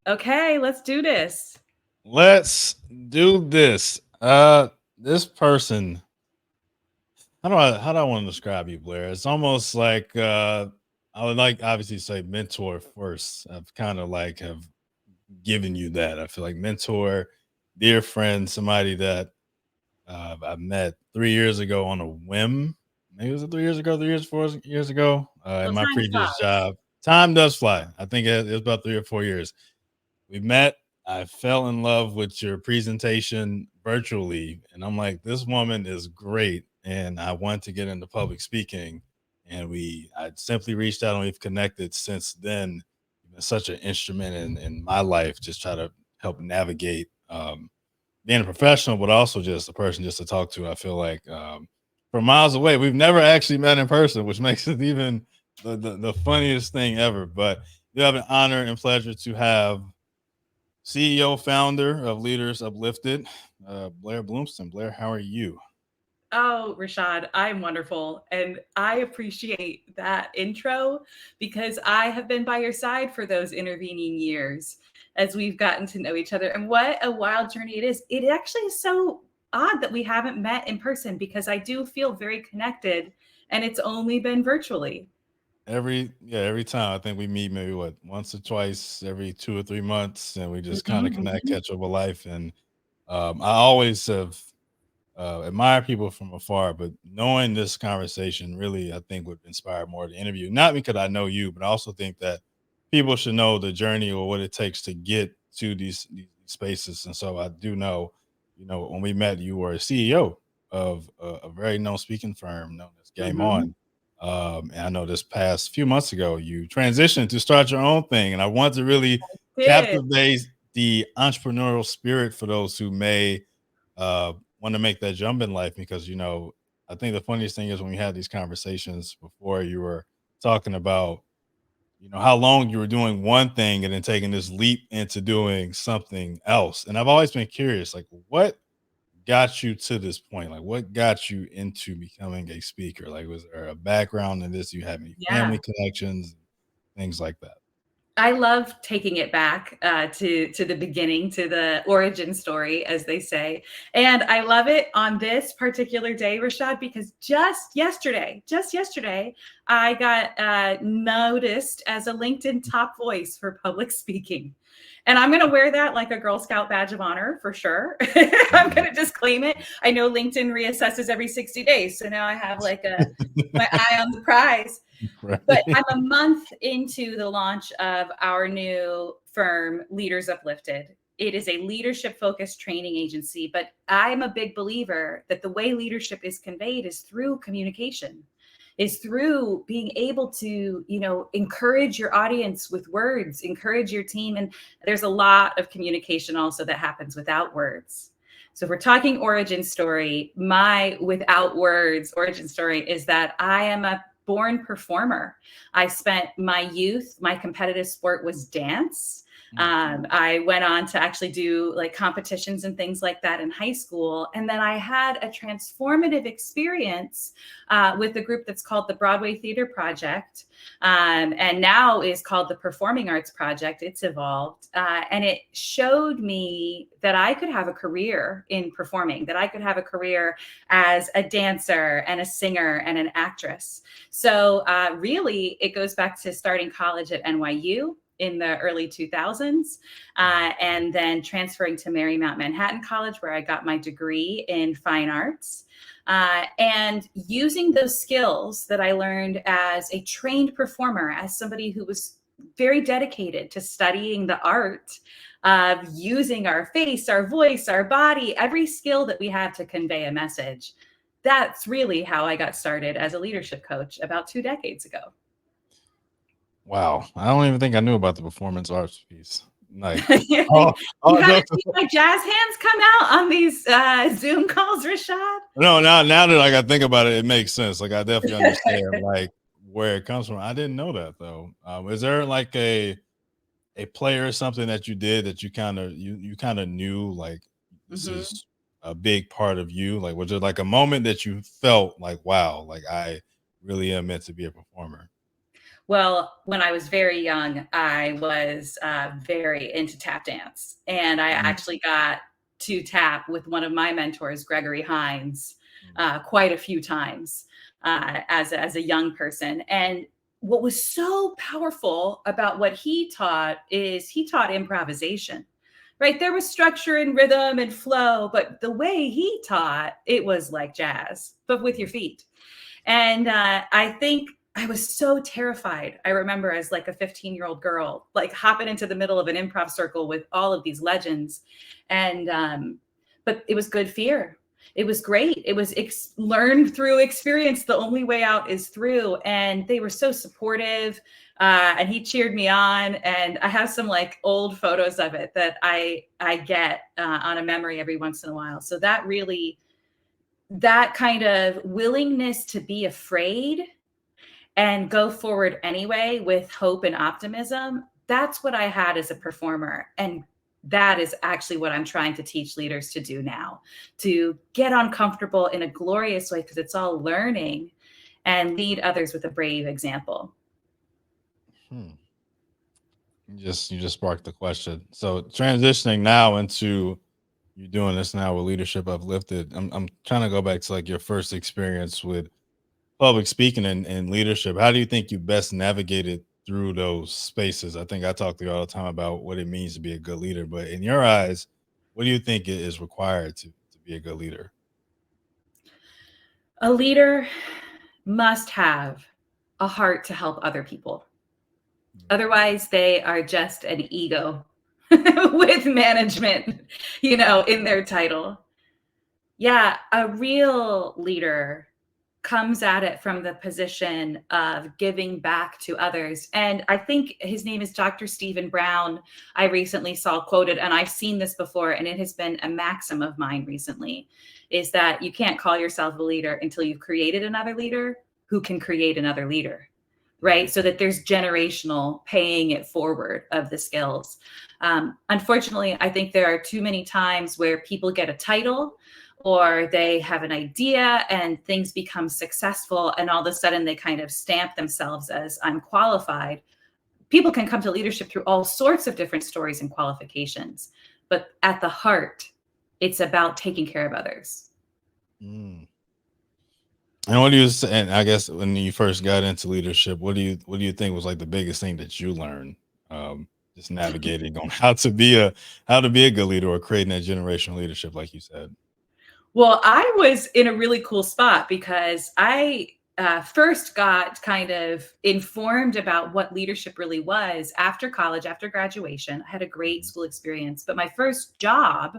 Okay, let's do this. Let's do this. This person, how do I want to describe you, Blair? It's almost like I would like obviously say mentor first. I've kind of like have given you that. I feel like mentor, dear friend, somebody that I met 3 years ago on a whim. Maybe it was 3 years ago, 3 years, 4 years ago in Well, my time previous flies. job. Time does fly. I think it was about 3 or 4 years. We met. I fell in love with your presentation virtually, and I'm like, this woman is great, and I want to get into public speaking. And I simply reached out and we've connected since then. You've been such an instrument in my life, just try to help navigate being a professional, but also just a person just to talk to. I feel like from miles away, we've never actually met in person, which makes it even the funniest thing ever. But you have an honor and pleasure to have CEO, founder of Leaders Uplifted, Blair Bloomston. Blair, how are you? Oh, Rashad, I'm wonderful. And I appreciate that intro because I have been by your side for those intervening years as we've gotten to know each other. And what a wild journey it is. It actually is so odd that we haven't met in person because I do feel very connected and it's only been virtually. Every time I think we meet maybe what once or twice every 2 or 3 months, and we just kind of connect, Mhm. catch up with life. And I always have admire people from afar, but knowing this conversation really, I think, would inspire more to interview. Not because I know you, but I also think that people should know the journey or what it takes to get to these spaces. And so I do know, when we met, you were a CEO of a very known speaking firm known as Game Mhm. On. And I know this past few months ago, you transitioned to start your own thing. And I want to really Did. captivate the entrepreneurial spirit for those who may want to make that jump in life because I think the funniest thing is when we had these conversations before, you were talking about how long you were doing one thing and then taking this leap into doing something else. And I've always been curious, like, what got you to this point? Like, what got you into becoming a speaker? Like, was there a background in this? You have any Yeah. family connections, things like that? I love taking it back to the beginning, to the origin story, as they say, and I love it on this particular day, Rashad, because just yesterday, I got noticed as a LinkedIn top voice for public speaking. And I'm going to wear that like a Girl Scout badge of honor for sure. I'm going to just claim it. I know LinkedIn reassesses every 60 days. So now I have like my eye on the prize. But Right. I'm a month into the launch of our new firm, Leaders Uplifted. It is a leadership focused training agency, but I'm a big believer that the way leadership is conveyed is through communication, is through being able to, encourage your audience with words, encourage your team. And there's a lot of communication also that happens without words. So if we're talking origin story, my without words origin story is that I am a born performer. I spent my youth, my competitive sport was dance. Mm. I went on to actually do like competitions and things like that in high school. And then I had a transformative experience with a group that's called the Broadway Theater Project, and now is called the Performing Arts Project. It's evolved. And it showed me that I could have a career in performing, that I could have a career as a dancer and a singer and an actress. So really, it goes back to starting college at NYU in the early 2000s, and then transferring to Marymount Manhattan College, where I got my degree in fine arts. And using those skills that I learned as a trained performer, as somebody who was very dedicated to studying the art of using our face, our voice, our body, every skill that we have to convey a message. That's really how I got started as a leadership coach about 2 decades ago. Wow, I don't even think I knew about the performance arts piece. Like, all, You all haven't jokes seen my jazz hands come out on these Zoom calls, Rashad? no, now that like I think about it, it makes sense. Like I definitely understand like where it comes from. I didn't know that though. Is there like a play or something that you did that you kind of knew like this Mhm. is a big part of you? Like was there like a moment that you felt like wow, like I really am meant to be a performer? Well, when I was very young, I was very into tap dance. And I Mm, actually got to tap with one of my mentors, Gregory Hines, mm, quite a few times as a young person. And what was so powerful about what he taught is he taught improvisation, right? There was structure and rhythm and flow, but the way he taught, it was like jazz, but with your feet. And I think I was so terrified. I remember as like a 15-year-old girl, like hopping into the middle of an improv circle with all of these legends. And, but it was good fear. It was great. It was learned through experience. The only way out is through. And they were so supportive. And he cheered me on. And I have some like old photos of it that I get on a memory every once in a while. So that really, that kind of willingness to be afraid and go forward anyway with hope and optimism, that's what I had as a performer. And that is actually what I'm trying to teach leaders to do now, to get uncomfortable in a glorious way, because it's all learning, and lead others with a brave example. hmm. You just sparked the question. So transitioning now into you doing this now with Leadership Uplifted. I'm trying to go back to like your first experience with public speaking and leadership. How do you think you best navigated through those spaces? I think I talk to you all the time about what it means to be a good leader, but in your eyes, what do you think is required to be a good leader? A leader must have a heart to help other people. Otherwise, they are just an ego with management, in their title. Yeah, a real leader comes at it from the position of giving back to others. And I think his name is Dr. Stephen Brown. I recently saw quoted, and I've seen this before, and it has been a maxim of mine recently, is that you can't call yourself a leader until you've created another leader who can create another leader, right? So that there's generational paying it forward of the skills. Unfortunately, I think there are too many times where people get a title or they have an idea and things become successful, and all of a sudden they kind of stamp themselves as I'm qualified. People can come to leadership through all sorts of different stories and qualifications, but at the heart, it's about taking care of others. Mm. And what do you say? And I guess when you first got into leadership, what do you think was like the biggest thing that you learned? Just navigating on how to be a good leader or creating that generational leadership, like you said. Well, I was in a really cool spot because I first got kind of informed about what leadership really was after college, after graduation. I had a great school experience, but my first job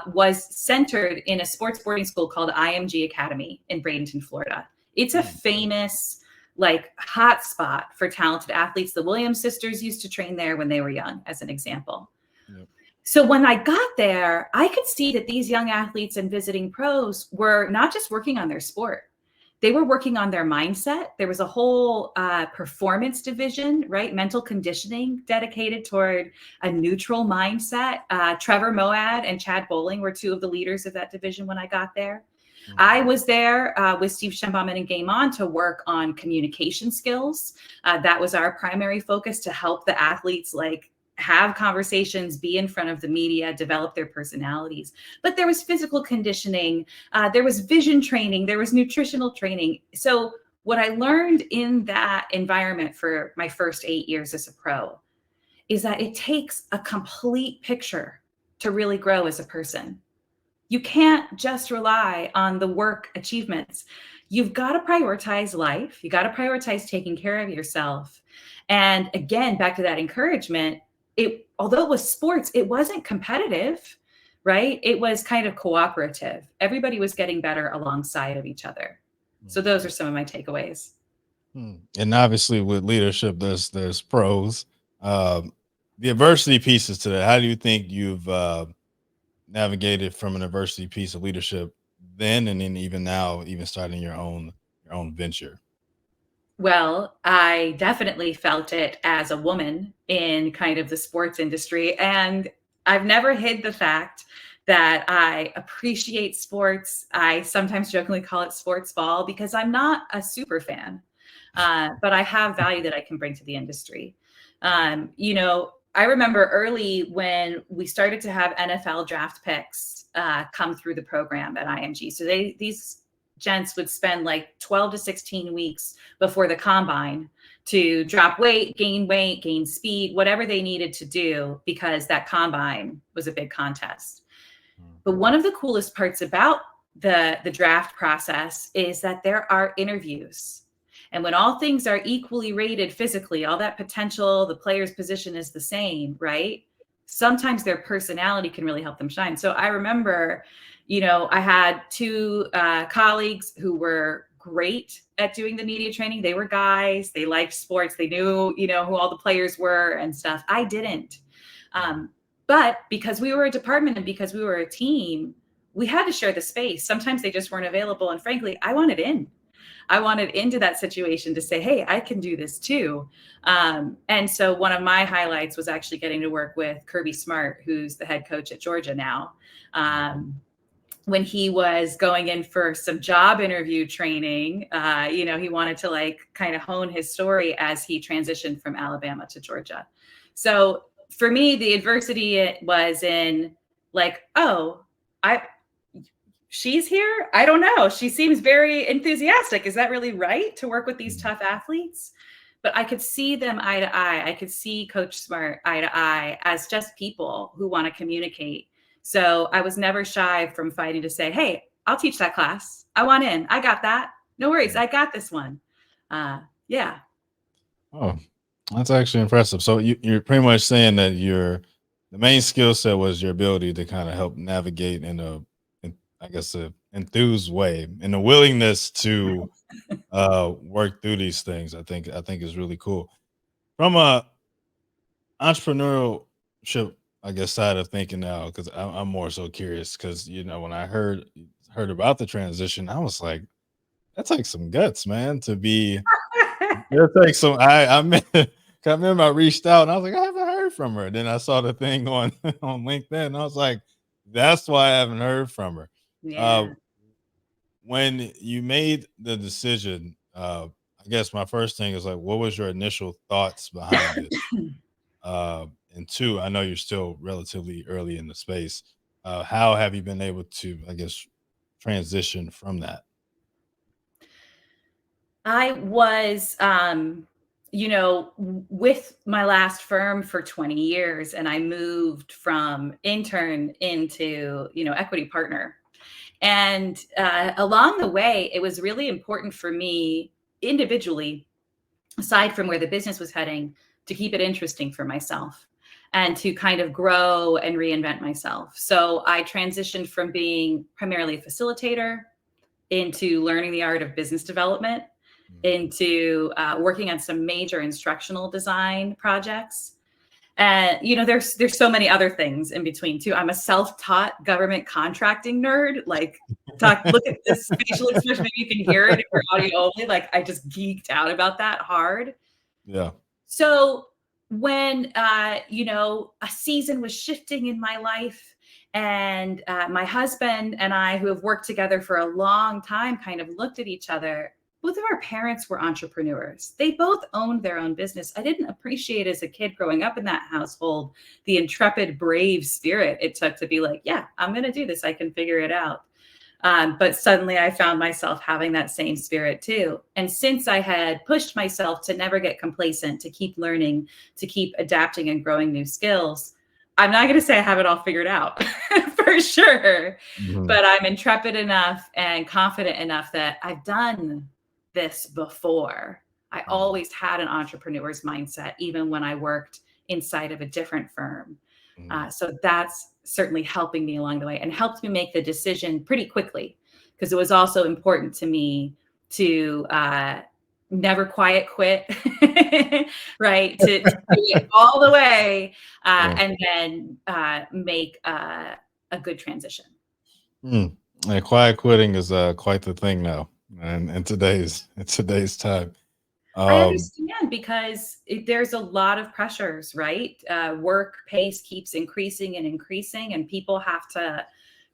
was centered in a sports boarding school called IMG Academy in Bradenton, Florida. It's a Mm, famous, like, hot spot for talented athletes. The Williams sisters used to train there when they were young, as an example. yep. So when I got there, I could see that these young athletes and visiting pros were not just working on their sport. They were working on their mindset. There was a whole performance division, right? Mental conditioning dedicated toward a neutral mindset. Trevor Moad and Chad Bowling were two of the leaders of that division when I got there. Mm, I was there with Steve Schembauman and Game On to work on communication skills. That was our primary focus, to help the athletes like have conversations, be in front of the media, develop their personalities. But there was physical conditioning, there was vision training, there was nutritional training. So what I learned in that environment for my first 8 years as a pro is that it takes a complete picture to really grow as a person. You can't just rely on the work achievements. You've got to prioritize life. You got to prioritize taking care of yourself. And again, back to that encouragement, although it was sports, it wasn't competitive, right? It was kind of cooperative. Everybody was getting better alongside of each other. So mm, those are some of my takeaways. And obviously, with leadership, there's pros. Um, the adversity pieces to that. How do you think you've navigated from an adversity piece of leadership then, and then even now, even starting your own venture? Well, I definitely felt it as a woman in kind of the sports industry. And I've never hid the fact that I appreciate sports. I sometimes jokingly call it sports ball because I'm not a super fan. but I have value that I can bring to the industry. I remember early when we started to have NFL draft picks come through the program at IMG. So these gents would spend like 12 to 16 weeks before the combine to drop weight, gain speed, whatever they needed to do, because that combine was a big contest. But one of the coolest parts about the draft process is that there are interviews. And when all things are equally rated physically, all that potential, the player's position is the same, right? Sometimes their personality can really help them shine. So I remember, I had two colleagues who were great at doing the media training. They were guys, they liked sports, they knew, who all the players were and stuff. I didn't. But because we were a department and because we were a team, we had to share the space. Sometimes they just weren't available. And frankly, I wanted into that situation to say, hey, I can do this too. And so one of my highlights was actually getting to work with Kirby Smart, who's the head coach at Georgia now. When he was going in for some job interview training, he wanted to kind of hone his story as he transitioned from Alabama to Georgia. So for me, the adversity was in she's here. I don't know. She seems very enthusiastic. Is that really right to work with these tough athletes? But I could see them eye to eye. I could see Coach Smart eye to eye as just people who want to communicate. So I was never shy from fighting to say, hey, I'll teach that class. I want in. I got that. No worries. I got this one. Yeah. Oh, that's actually impressive. So you're pretty much saying that the main skill set was your ability to kind of help navigate in a enthused way, and the willingness to work through these things. I think is really cool. From a entrepreneurship, side of thinking now, because I'm more so curious. Because when I heard about the transition, I was like, that takes some guts, man. To be, it takes some. I remember I reached out and I was like, I haven't heard from her. Then I saw the thing on LinkedIn, and I was like, that's why I haven't heard from her. Yeah. When you made the decision, I guess my first thing is like, what was your initial thoughts behind it? And two, I know you're still relatively early in the space. How have you been able to, transition from that? I was, with my last firm for 20 years, and I moved from intern into, equity partner. And along the way, it was really important for me individually, aside from where the business was heading, to keep it interesting for myself and to kind of grow and reinvent myself. So I transitioned from being primarily a facilitator into learning the art of business development, into working on some major instructional design projects. And there's so many other things in between too. I'm a self-taught government contracting nerd. Look at this facial expression. Maybe you can hear it if you're audio only. I just geeked out about that hard. Yeah. So when a season was shifting in my life, and my husband and I, who have worked together for a long time, kind of looked at each other. Both of our parents were entrepreneurs. They both owned their own business. I didn't appreciate as a kid growing up in that household the intrepid, brave spirit it took to be like, yeah, I'm going to do this. I can figure it out. But suddenly I found myself having that same spirit too. And since I had pushed myself to never get complacent, to keep learning, to keep adapting and growing new skills, I'm not going to say I have it all figured out for sure, but I'm intrepid enough and confident enough that I've done this before. I always had an entrepreneur's mindset, even when I worked inside of a different firm. So that's certainly helping me along the way and helped me make the decision pretty quickly, because it was also important to me to never quiet quit, right? To do it all the way and then make a good transition. And quiet quitting is quite the thing now. And in today's time, I understand, because there's a lot of pressures, right? Work pace keeps increasing, and people have to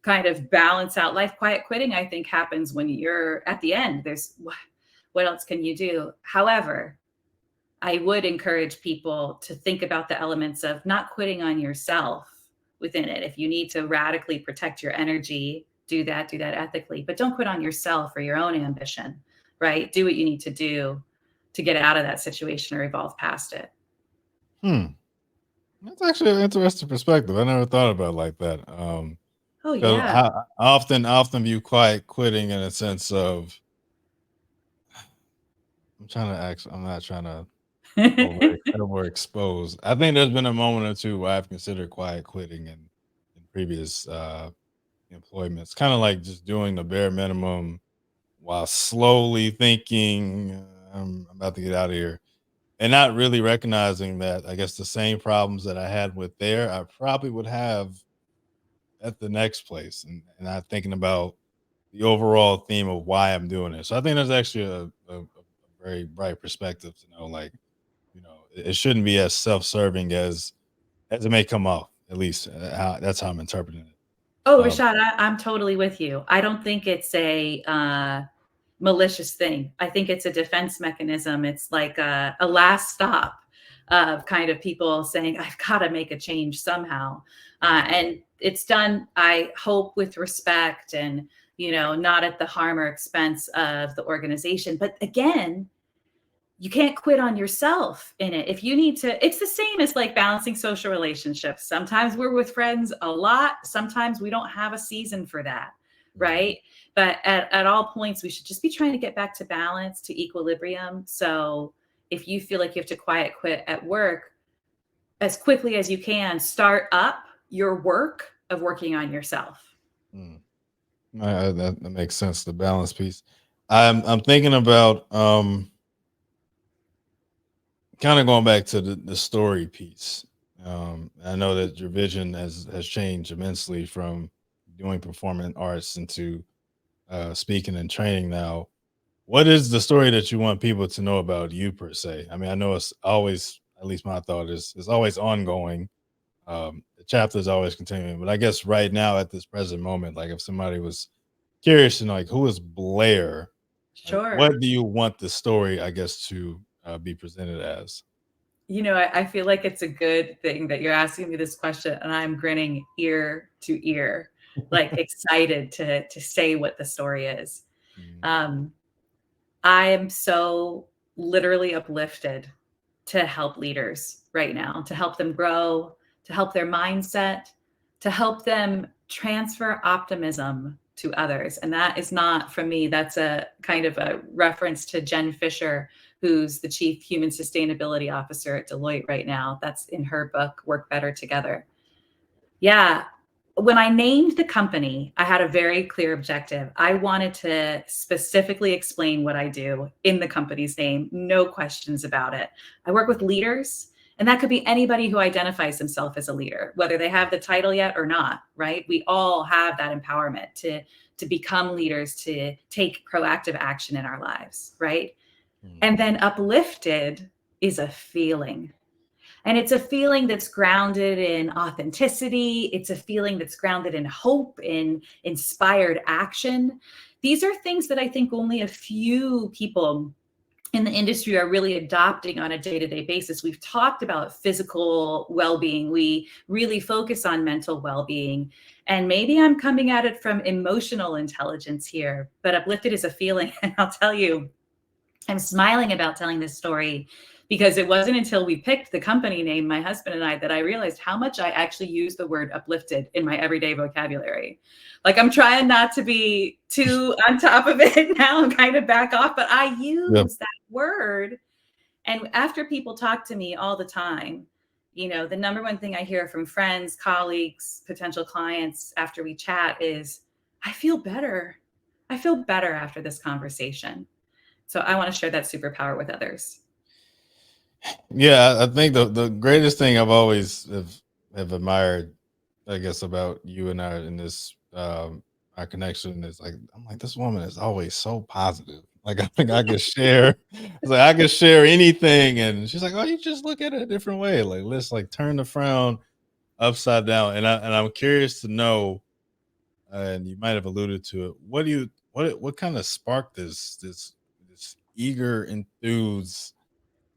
kind of balance out life. Quiet quitting, I think, happens when you're at the end. There's What else can you do? However, I would encourage people to think about the elements of not quitting on yourself within it. If you need to radically protect your energy, do that ethically, but don't quit on yourself or your own ambition, right? Do what you need to do to get out of that situation or evolve past it. That's actually an interesting perspective. I never thought about it like that. Oh, 'Cause yeah. I often view quiet quitting in a sense of I'm not trying to overexpose. I think there's been a moment or two where I've considered quiet quitting in previous employments, kind of like just doing the bare minimum while slowly thinking I'm about to get out of here and not really recognizing that I guess the same problems that I had with there, I probably would have at the next place, and not thinking about the overall theme of why I'm doing it. So I think that's actually a very bright perspective to know, like, it shouldn't be as self-serving as it may come off. At least that's how I'm interpreting it. Oh, Um, Rashad, I'm totally with you. I don't think it's a malicious thing. I think it's a defense mechanism. It's like a last stop of kind of people saying, I've got to make a change somehow. And it's done, I hope, with respect and, not at the harm or expense of the organization. But again, you can't quit on yourself in it. If you need to, it's the same as like balancing social relationships. Sometimes we're with friends a lot. Sometimes we don't have a season for that. Right. But at all points, we should just be trying to get back to balance, to equilibrium. So if you feel like you have to quiet quit at work, as quickly as you can, start up your work of working on yourself. mm, that makes sense. The balance piece. I'm thinking about kind of going back to the story piece. I know that your vision has changed immensely from doing performing arts into speaking and training now. What is the story that you want people to know about you per se? I mean, I know it's always, at least my thought is, it's always ongoing. The chapter is always continuing, but I guess right now at this present moment, like if somebody was curious to know, like, who is Blair? Like, Sure. what do you want the story, I guess, to be presented as? I feel like it's a good thing that you're asking me this question, and I'm grinning ear to ear, like excited to say what the story is. Mm, Um, I am so literally uplifted to help leaders right now, to help them grow, to help their mindset, to help them transfer optimism to others. And that is not from me. That's a kind of a reference to Jen Fisher, who's the Chief Human Sustainability Officer at Deloitte right now. That's in her book, Work Better Together. Yeah. When I named the company, I had a very clear objective. I wanted to specifically explain what I do in the company's name, no questions about it. I work with leaders, and that could be anybody who identifies themselves as a leader, whether they have the title yet or not, right? We all have that empowerment to become leaders, to take proactive action in our lives, right? mm, And then uplifted is a feeling. And it's a feeling that's grounded in authenticity. It's a feeling that's grounded in hope, in inspired action. These are things that I think only a few people in the industry are really adopting on a day-to-day basis. We've talked about physical well-being. We really focus on mental well-being. And maybe I'm coming at it from emotional intelligence here, but uplifted is a feeling. And I'll tell you, I'm smiling about telling this story because it wasn't until we picked the company name, my husband and I, that I realized how much I actually use the word uplifted in my everyday vocabulary. Like, I'm trying not to be too on top of it now and kind of back off, but I yeah. use that word. And after people talk to me all the time, the number one thing I hear from friends, colleagues, potential clients after we chat is, I feel better. I feel better after this conversation. So I want to share that superpower with others. Yeah, I think the greatest thing I've always have admired, I guess, about you and I in this our connection is like I'm like this woman is always so positive. Like I think I could share, it's like I could share anything, and she's like, "Oh, you just look at it a different way. Like let's like turn the frown upside down." And I'm curious to know, and you might have alluded to it. What kind of sparked this eager, enthused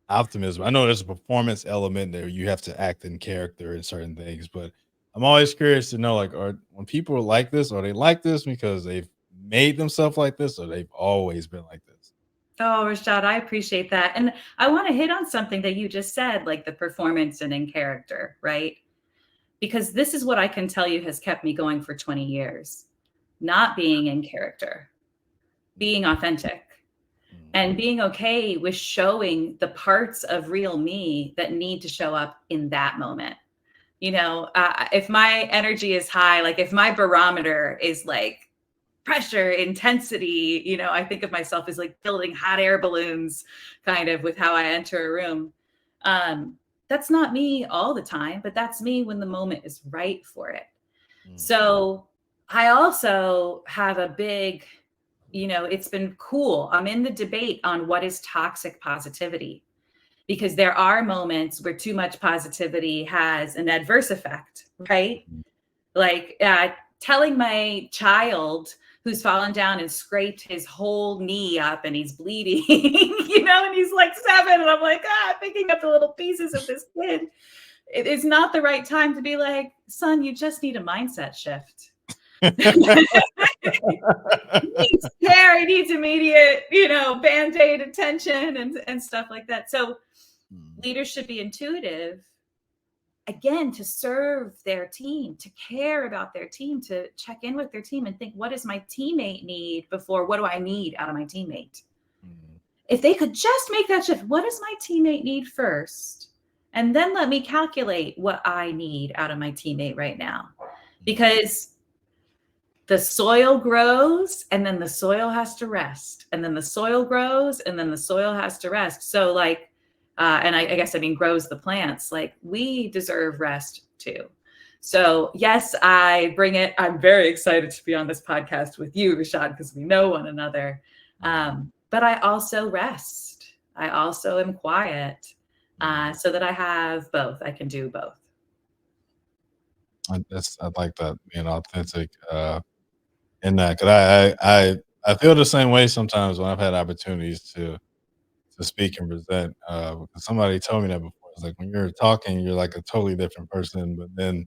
optimism. I know there's a performance element there. You have to act in character in certain things, but I'm always curious to know, like, when people are like this, are they like this because they've made themselves like this, or they've always been like this? Oh, Rashad, I appreciate that. And I want to hit on something that you just said, like the performance and in character, right? Because this is what I can tell you has kept me going for 20 years. Not being in character, being authentic, and being okay with showing the parts of real me that need to show up in that moment. If my energy is high, like if my barometer is like pressure, intensity, I think of myself as like building hot air balloons kind of with how I enter a room. That's not me all the time, but that's me when the moment is right for it. So I also have a big, it's been cool. I'm in the debate on what is toxic positivity, because there are moments where too much positivity has an adverse effect, right? Like telling my child who's fallen down and scraped his whole knee up and he's bleeding, and he's like 7. And I'm like, picking up the little pieces of this kid. It is not the right time to be like, son, you just need a mindset shift. He needs care, he needs immediate, Band-Aid attention and stuff like that. So leaders should be intuitive, again, to serve their team, to care about their team, to check in with their team and think, what does my teammate need before what do I need out of my teammate? If they could just make that shift, what does my teammate need first? And then let me calculate what I need out of my teammate right now. Because the soil grows and then the soil has to rest. And then the soil grows and then the soil has to rest. So like, and I guess, grows the plants. Like, we deserve rest too. So yes, I bring it. I'm very excited to be on this podcast with you, Rashad, because we know one another. But I also rest. I also am quiet, so that I have both. I can do both. I like that, being authentic in that. Cause I feel the same way sometimes when I've had opportunities to speak and present. Because somebody told me that before. It's like when you're talking, you're like a totally different person. But then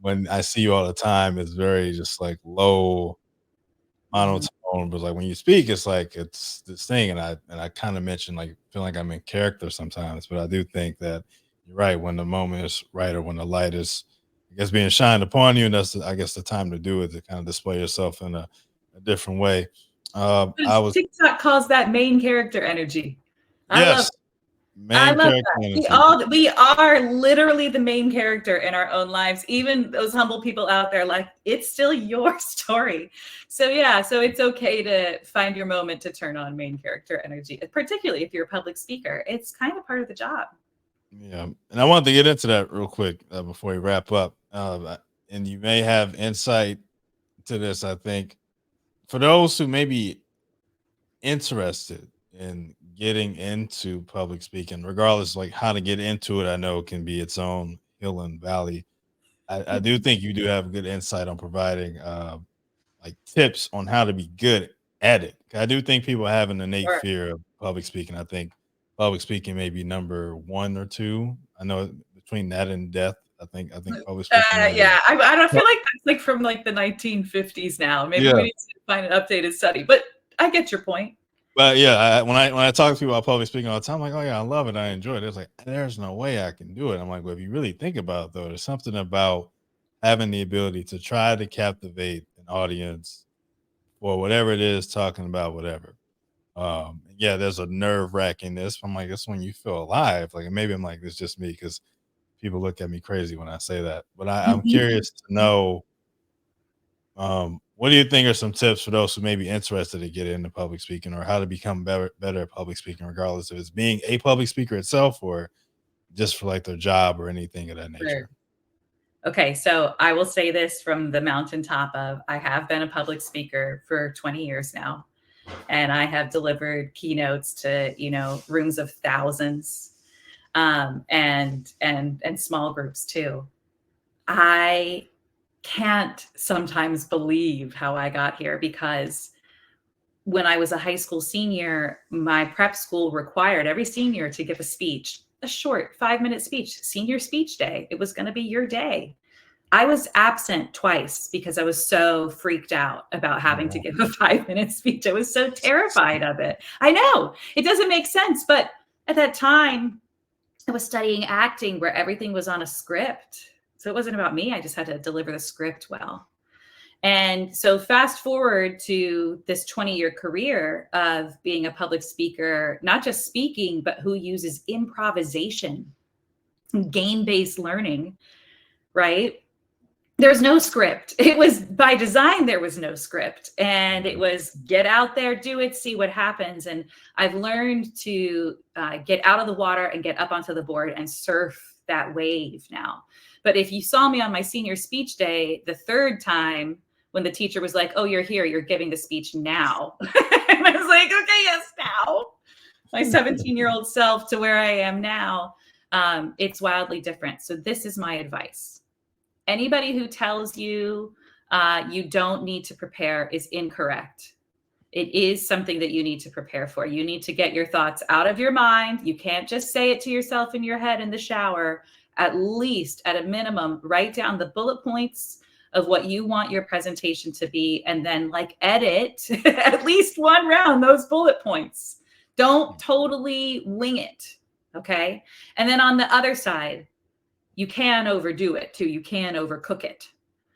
when I see you all the time, it's very just like low monotone. But like when you speak, it's like it's this thing. And I kind of mentioned like feel like I'm in character sometimes. But I do think that you're right, when the moment is right or when the light is, I guess, being shined upon you, and that's I guess the time to do it, to kind of display yourself in a different way. I was TikTok calls that main character energy. I love Yes, main character energy. We are literally the main character in our own lives. Even those humble people out there, like, it's still your story. So yeah, so it's okay to find your moment to turn on main character energy, particularly if you're a public speaker. It's kind of part of the job. Yeah, and I wanted to get into that real quick before we wrap up. And you may have insight to this. I think for those who may be interested in getting into public speaking, regardless like how to get into it, I know it can be its own hill and valley. I do think you do have good insight on providing like tips on how to be good at it. I do think people have an innate Sure. fear of public speaking. I think public speaking may be number 1 or 2. I know between that and death, I think public speaking might be. Yeah, I don't feel like that's like from like the 1950s now. Maybe we Yeah. need to find an updated study, but I get your point. But yeah, when I talk to people about public speaking all the time, I'm like, oh yeah, I love it, I enjoy it. It's like, there's no way I can do it. I'm like, well, if you really think about it, though, there's something about having the ability to try to captivate an audience for whatever it is, talking about whatever. Yeah, there's a nerve wrackingness. I'm like, that's when you feel alive. Like, maybe I'm like, it's just me because people look at me crazy when I say that. But I'm curious to know, what do you think are some tips for those who may be interested to get into public speaking, or how to become better at public speaking, regardless if it's being a public speaker itself or just for like their job or anything of that Sure. nature? Okay, so I will say this from the mountaintop of, I have been a public speaker for 20 years now, and I have delivered keynotes to, rooms of thousands, and small groups too. I can't sometimes believe how I got here, because when I was a high school senior, my prep school required every senior to give a speech, a short 5-minute speech, senior speech day. It was going to be your day. I was absent twice because I was so freaked out about having to give a 5-minute speech. I was so terrified of it. I know it doesn't make sense, but at that time I was studying acting where everything was on a script. So it wasn't about me. I just had to deliver the script well. And so fast forward to this 20-year career of being a public speaker, not just speaking, but who uses improvisation, game-based learning, right? There's no script. It was by design, there was no script. And it was get out there, do it, see what happens. And I've learned to get out of the water and get up onto the board and surf that wave now. But if you saw me on my senior speech day, the third time when the teacher was like, oh, you're here, you're giving the speech now. And I was like, okay, yes, now. My 17-year-old self to where I am now, it's wildly different. So this is my advice. Anybody who tells you you don't need to prepare is incorrect. It is something that you need to prepare for. You need to get your thoughts out of your mind. You can't just say it to yourself in your head in the shower. At least, at a minimum, write down the bullet points of what you want your presentation to be, and then like edit at least one round those bullet points. Don't totally wing it, okay? And then on the other side, you can overdo it too. You can overcook it.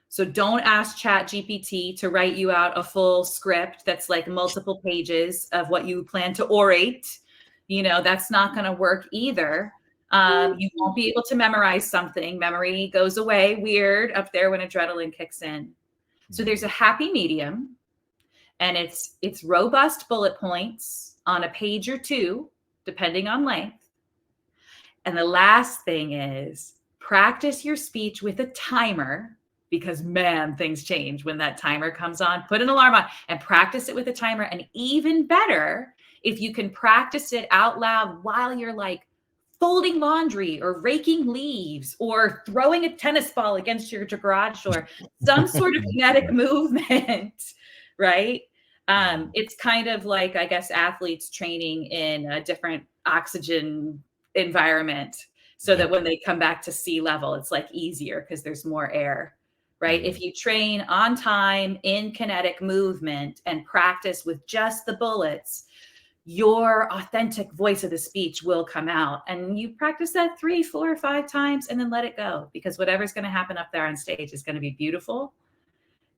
So don't ask ChatGPT to write you out a full script that's like multiple pages of what you plan to orate. You know, that's not going to work either. You won't be able to memorize something. Memory goes away weird up there when adrenaline kicks in. So there's a happy medium, and it's robust bullet points on a page or two, depending on length. And the last thing is practice your speech with a timer, because man, things change when that timer comes on. Put an alarm on and practice it with a timer. And even better, if you can practice it out loud while you're like folding laundry or raking leaves or throwing a tennis ball against your garage door, some sort of kinetic movement, right? It's kind of like, I guess, athletes training in a different oxygen environment so that when they come back to sea level, it's like easier because there's more air, right? If you train on time in kinetic movement and practice with just the bullets, your authentic voice of the speech will come out. And you practice that 3, 4, 5 times and then let it go, because whatever's going to happen up there on stage is going to be beautiful.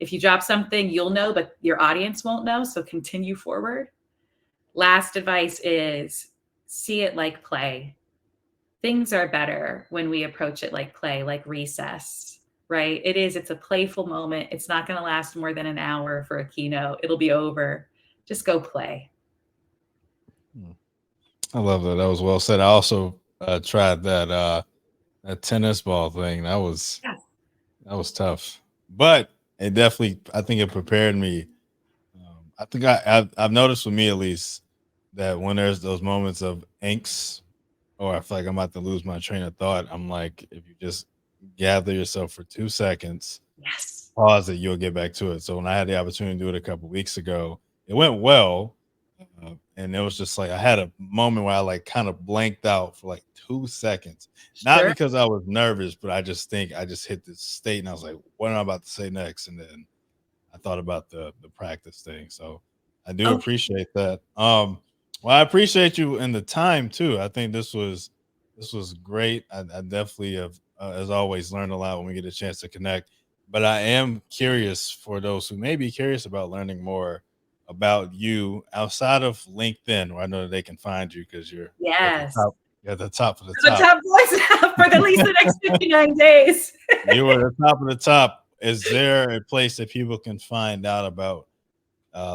If you drop something, you'll know, but your audience won't know. So continue forward. Last advice is see it like play. Things are better when we approach it like play, like recess, right? It's a playful moment. It's not going to last more than an hour for a keynote. It'll be over. Just go play. I love that. That was well said. I also tried that tennis ball thing. That was tough, but it definitely, I think it prepared me. I think I've noticed with me at least that when there's those moments of angst, or I feel like I'm about to lose my train of thought, I'm like, if you just gather yourself for 2 seconds, pause it, you'll get back to it. So when I had the opportunity to do it a couple of weeks ago, it went well. And it was just like I had a moment where I like kind of blanked out for like 2 seconds, not because I was nervous, but I just think I just hit this state and I was like, what am I about to say next? And then I thought about the practice thing. So I do appreciate that. Well, I appreciate you and the time too. I think this was great. I definitely have, as always, learned a lot when we get a chance to connect. But I am curious, for those who may be curious about learning more about you outside of LinkedIn, where I know that they can find you because you're at the top of the top. The top voice for at least the next 59 days. You were at the top of the top. Is there a place that people can find out about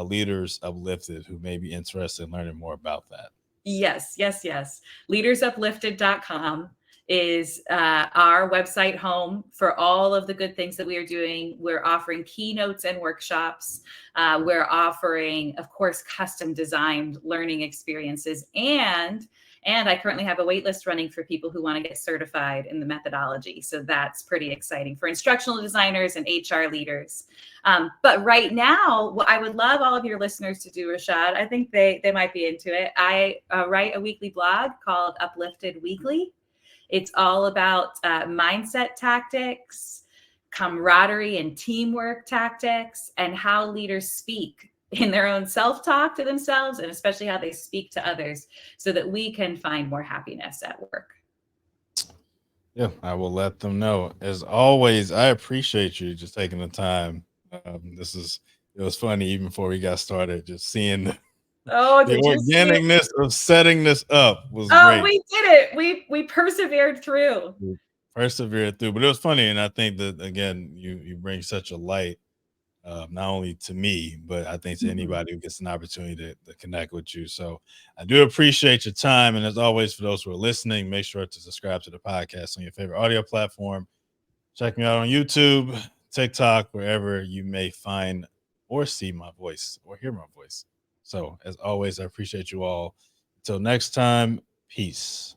Leaders Uplifted who may be interested in learning more about that? Yes. Leadersuplifted.com is our website home for all of the good things that we are doing. We're offering keynotes and workshops. We're offering, of course, custom designed learning experiences and And I currently have a wait list running for people who want to get certified in the methodology. So that's pretty exciting for instructional designers and HR leaders. But right now, what I would love all of your listeners to do, Rashad, I think they might be into it. I write a weekly blog called Uplifted Weekly. It's all about mindset tactics, camaraderie and teamwork tactics, and how leaders speak in their own self-talk to themselves, and especially how they speak to others, so that we can find more happiness at work. Yeah, I will let them know. As always, I appreciate you just taking the time. It was funny even before we got started, just seeing the organicness of setting this up was great. We did it. We persevered through. But it was funny. And I think that, again, you bring such a light, not only to me, but I think to anybody who gets an opportunity to connect with you. So I do appreciate your time. And as always, for those who are listening, make sure to subscribe to the podcast on your favorite audio platform. Check me out on YouTube, TikTok, wherever you may find or see my voice or hear my voice. So as always, I appreciate you all. Until next time, peace.